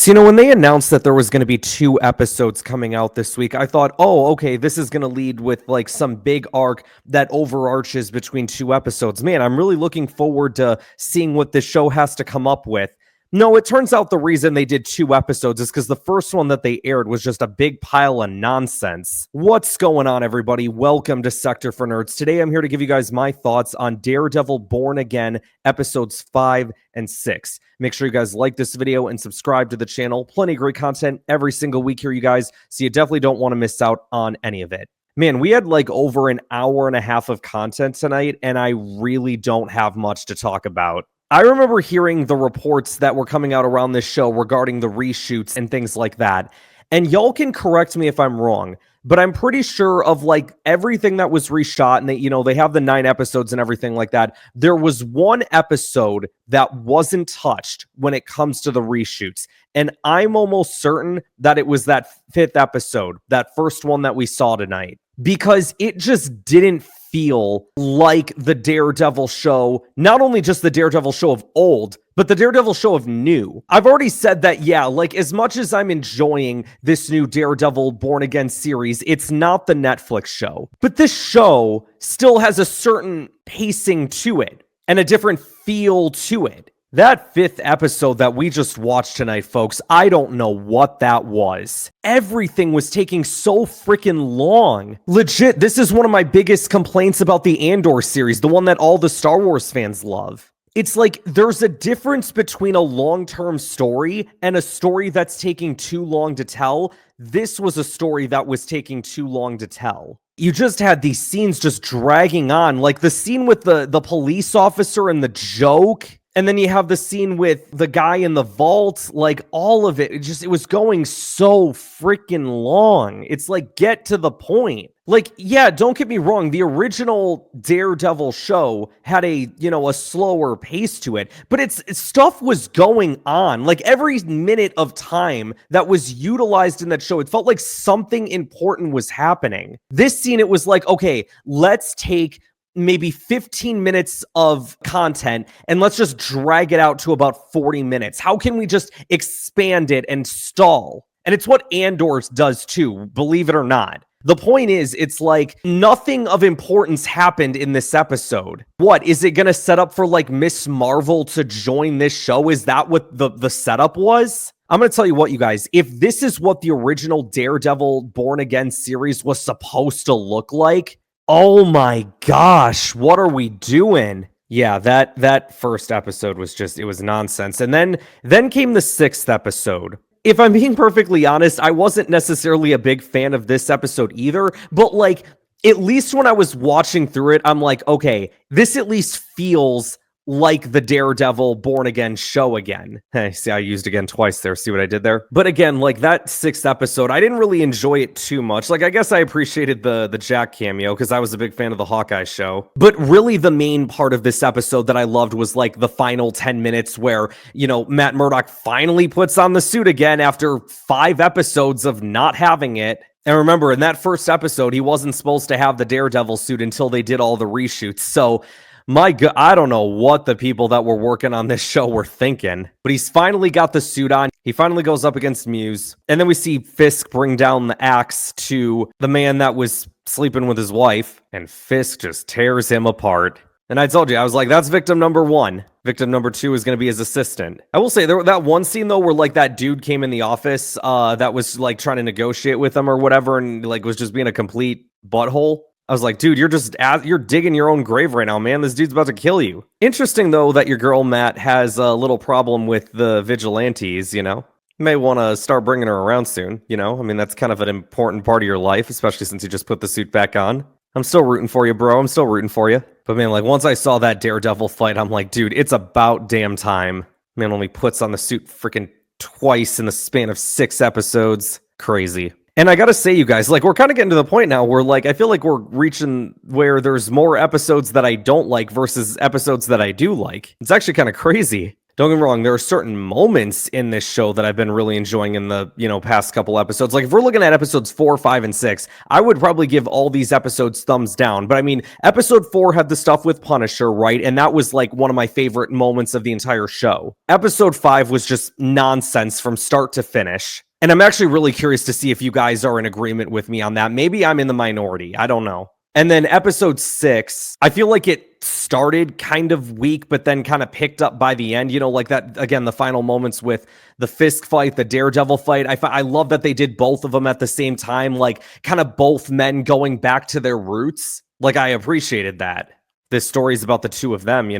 So, when they announced that there was going to be 2 episodes coming out this week, I thought, oh, okay, this is going to lead with like some big arc that overarches between 2 episodes. Man, I'm really looking forward to seeing what this show has to come up with. No, it turns out the reason they did 2 episodes is because the first one that they aired was just a big pile of nonsense. What's going on, everybody? Welcome to Sector for Nerds. Today, I'm here to give you guys my thoughts on Daredevil Born Again, episodes 5 and 6. Make sure you guys like this video and subscribe to the channel. Plenty of great content every single week here, you guys, so you definitely don't want to miss out on any of it. Man, we had like over an hour and a half of content tonight, and I really don't have much to talk about. I remember hearing the reports that were coming out around this show regarding the reshoots and things like that. And y'all can correct me if I'm wrong, but I'm pretty sure of like everything that was reshot, and they have the 9 episodes and everything like that. There was one episode that wasn't touched when it comes to the reshoots. And I'm almost certain that it was that 5th episode, that first one that we saw tonight, because it just didn't feel like the Daredevil show, not only just the Daredevil show of old, but the Daredevil show of new. I've already said that, yeah, like as much as I'm enjoying this new Daredevil Born Again series, it's not the Netflix show. But this show still has a certain pacing to it and a different feel to it. That 5th episode that we just watched tonight, folks, I don't know what that was. Everything was taking so freaking long. Legit, this is one of my biggest complaints about the Andor series, the one that all the Star Wars fans love. It's like there's a difference between a long-term story and a story that's taking too long to tell. This was a story that was taking too long to tell. You just had these scenes just dragging on, like the scene with the police officer and the joke. And then you have the scene with the guy in the vault, like all of it. It was going so freaking long. It's like, get to the point. Like, yeah, don't get me wrong. The original Daredevil show had a slower pace to it, but it's stuff was going on. Like every minute of time that was utilized in that show, it felt like something important was happening. This scene, it was like, okay, let's take maybe 15 minutes of content and let's just drag it out to about 40 minutes. How can we just expand it and stall? And it's what Andor does too, believe it or not. The point is, it's like nothing of importance happened in this episode. What, is it going to set up for like Miss Marvel to join this show? Is that what the setup was? I'm going to tell you what, you guys, if this is what the original Daredevil Born Again series was supposed to look like, oh my gosh, what are we doing? Yeah, that first episode was just, it was nonsense. And then came the 6th episode. If I'm being perfectly honest, I wasn't necessarily a big fan of this episode either, but like, at least when I was watching through it, I'm like, okay, this at least feels like the Daredevil Born Again show again. Hey, see, I used again twice there. See what I did there? But again, like that 6th episode, I didn't really enjoy it too much. Like, I guess I appreciated the Jack cameo because I was a big fan of the Hawkeye show. But really the main part of this episode that I loved was like the final 10 minutes where, Matt Murdock finally puts on the suit again after 5 episodes of not having it. And remember, in that first episode, he wasn't supposed to have the Daredevil suit until they did all the reshoots. So my God, I don't know what the people that were working on this show were thinking, but he's finally got the suit on. He finally goes up against Muse. And then we see Fisk bring down the axe to the man that was sleeping with his wife, and Fisk just tears him apart. And I told you, I was like, that's victim number 1. Victim number 2 is going to be his assistant. I will say, there that one scene, though, where, like, that dude came in the office that was, like, trying to negotiate with him or whatever, and, like, was just being a complete butthole. I was like, dude, you're digging your own grave right now, man. This dude's about to kill you. Interesting, though, that your girl, Matt, has a little problem with the vigilantes, You may want to start bringing her around soon, I mean, that's kind of an important part of your life, especially since you just put the suit back on. I'm still rooting for you, bro. I'm still rooting for you. But, man, like, once I saw that Daredevil fight, I'm like, dude, it's about damn time. Man only puts on the suit freaking twice in the span of 6 episodes. Crazy. And I gotta say, you guys, like, we're kind of getting to the point now where, like, I feel like we're reaching where there's more episodes that I don't like versus episodes that I do like. It's actually kind of crazy. Don't get me wrong, there are certain moments in this show that I've been really enjoying in the, past couple episodes. Like if we're looking at episodes 4, 5, and 6, I would probably give all these episodes thumbs down. But I mean, episode 4 had the stuff with Punisher, right? And that was like one of my favorite moments of the entire show. Episode 5 was just nonsense from start to finish. And I'm actually really curious to see if you guys are in agreement with me on that. Maybe I'm in the minority. I don't know. And then episode 6, I feel like it started kind of weak, but then kind of picked up by the end, like that, again, the final moments with the Fisk fight, the Daredevil fight. I love that they did both of them at the same time, like kind of both men going back to their roots. Like I appreciated that. This story's about the two of them,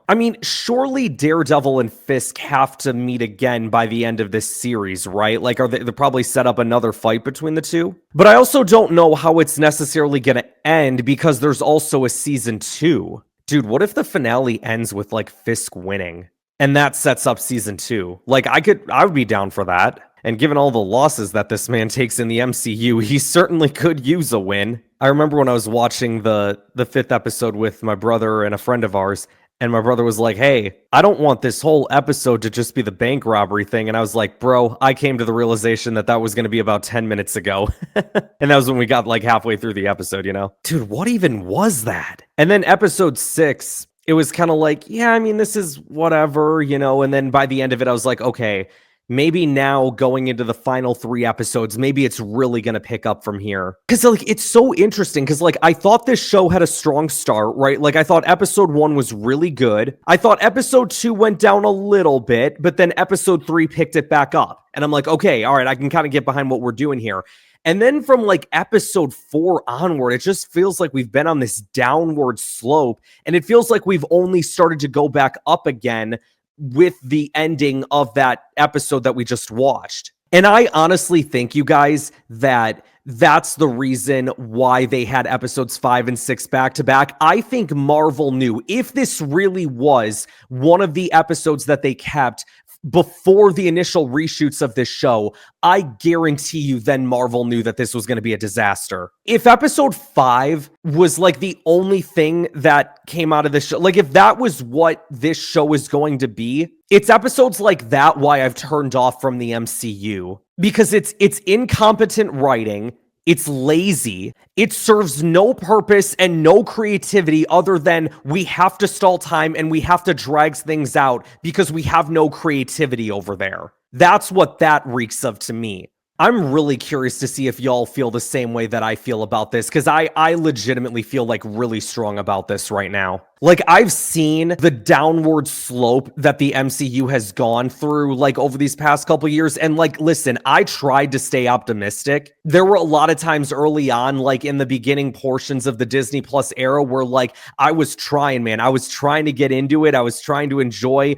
I mean, surely Daredevil and Fisk have to meet again by the end of this series, right? Like, they'll probably set up another fight between the two? But I also don't know how it's necessarily gonna end because there's also a season 2. Dude, what if the finale ends with, like, Fisk winning? And that sets up season 2. Like, I would be down for that. And given all the losses that this man takes in the MCU, he certainly could use a win. I remember when I was watching the 5th episode with my brother and a friend of ours, and my brother was like, hey, I don't want this whole episode to just be the bank robbery thing. And I was like, bro, I came to the realization that was going to be about 10 minutes ago. And that was when we got like halfway through the episode, Dude, what even was that? And then episode 6, it was kind of like, yeah, I mean, this is whatever, and then by the end of it, I was like, okay, maybe now going into the final 3 episodes, maybe it's really going to pick up from here. Because like, it's so interesting because like, I thought this show had a strong start, right? Like I thought episode 1 was really good. I thought episode 2 went down a little bit, but then episode 3 picked it back up. And I'm like, okay, all right, I can kind of get behind what we're doing here. And then from like episode 4 onward, it just feels like we've been on this downward slope. And it feels like we've only started to go back up again with the ending of that episode that we just watched. And I honestly think, you guys, that that's the reason why they had episodes 5 and 6 back to back. I think Marvel knew if this really was one of the episodes that they kept before the initial reshoots of this show, I guarantee you then Marvel knew that this was going to be a disaster. If episode 5 was like the only thing that came out of this show, like if that was what this show is going to be, it's episodes like that why I've turned off from the MCU. Because it's incompetent writing, it's lazy, it serves no purpose and no creativity other than we have to stall time and we have to drag things out because we have no creativity over there. That's what that reeks of to me. I'm really curious to see if y'all feel the same way that I feel about this, because I legitimately feel like really strong about this right now. Like, I've seen the downward slope that the MCU has gone through, like, over these past couple years. And, like, listen, I tried to stay optimistic. There were a lot of times early on, like, in the beginning portions of the Disney Plus era where, like, I was trying, man. I was trying to get into it. I was trying to enjoy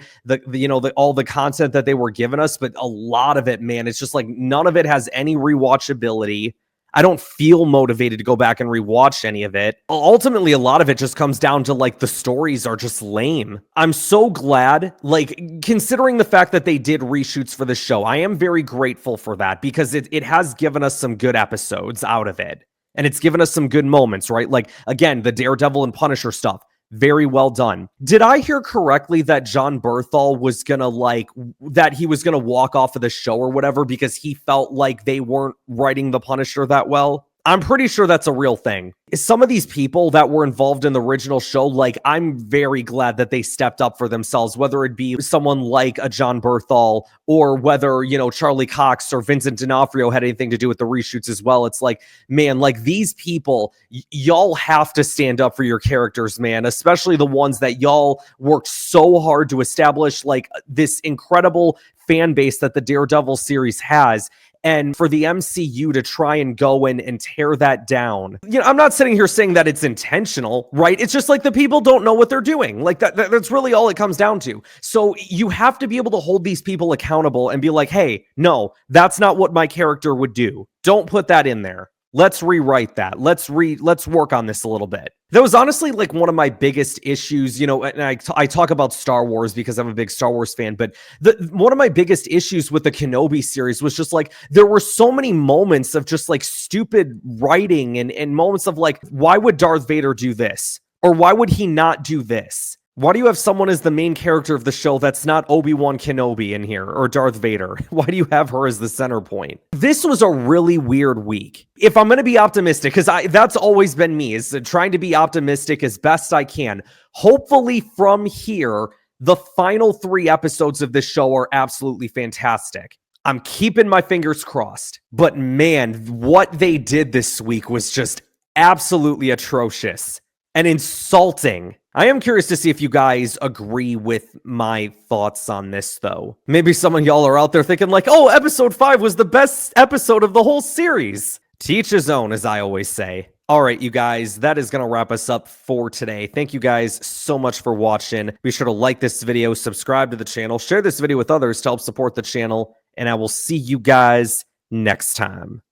all the content that they were giving us. But a lot of it, man, it's just, like, none of it has any rewatchability. I don't feel motivated to go back and rewatch any of it. Ultimately, a lot of it just comes down to, like, the stories are just lame. I'm so glad, like, considering the fact that they did reshoots for the show, I am very grateful for that because it has given us some good episodes out of it. And it's given us some good moments, right? Like, again, the Daredevil and Punisher stuff. Very well done. Did I hear correctly that John Berthal was gonna that he was gonna walk off of the show or whatever because he felt like they weren't writing the Punisher that well? I'm pretty sure that's a real thing. Some of these people that were involved in the original show, like, I'm very glad that they stepped up for themselves, whether it be someone like a John Berthal or whether, Charlie Cox or Vincent D'Onofrio had anything to do with the reshoots as well. It's like, man, like, these people, y'all have to stand up for your characters, man, especially the ones that y'all worked so hard to establish, like, this incredible fan base that the Daredevil series has. And for the MCU to try and go in and tear that down, I'm not sitting here saying that it's intentional, right? It's just like the people don't know what they're doing. Like that's really all it comes down to. So you have to be able to hold these people accountable and be like, hey, no, that's not what my character would do. Don't put that in there. Let's rewrite that. Let's work on this a little bit. That was honestly like one of my biggest issues, and I talk about Star Wars because I'm a big Star Wars fan, but one of my biggest issues with the Kenobi series was just like, there were so many moments of just like stupid writing and moments of like, why would Darth Vader do this? Or why would he not do this? Why do you have someone as the main character of the show that's not Obi-Wan Kenobi in here or Darth Vader? Why do you have her as the center point? This was a really weird week. If I'm going to be optimistic, because that's always been me, is trying to be optimistic as best I can. Hopefully from here, the final 3 episodes of this show are absolutely fantastic. I'm keeping my fingers crossed. But man, what they did this week was just absolutely atrocious and insulting. I am curious to see if you guys agree with my thoughts on this, though. Maybe some of y'all are out there thinking like, oh, episode 5 was the best episode of the whole series. To each his own, as I always say. All right, you guys, that is going to wrap us up for today. Thank you guys so much for watching. Be sure to like this video, subscribe to the channel, share this video with others to help support the channel, and I will see you guys next time.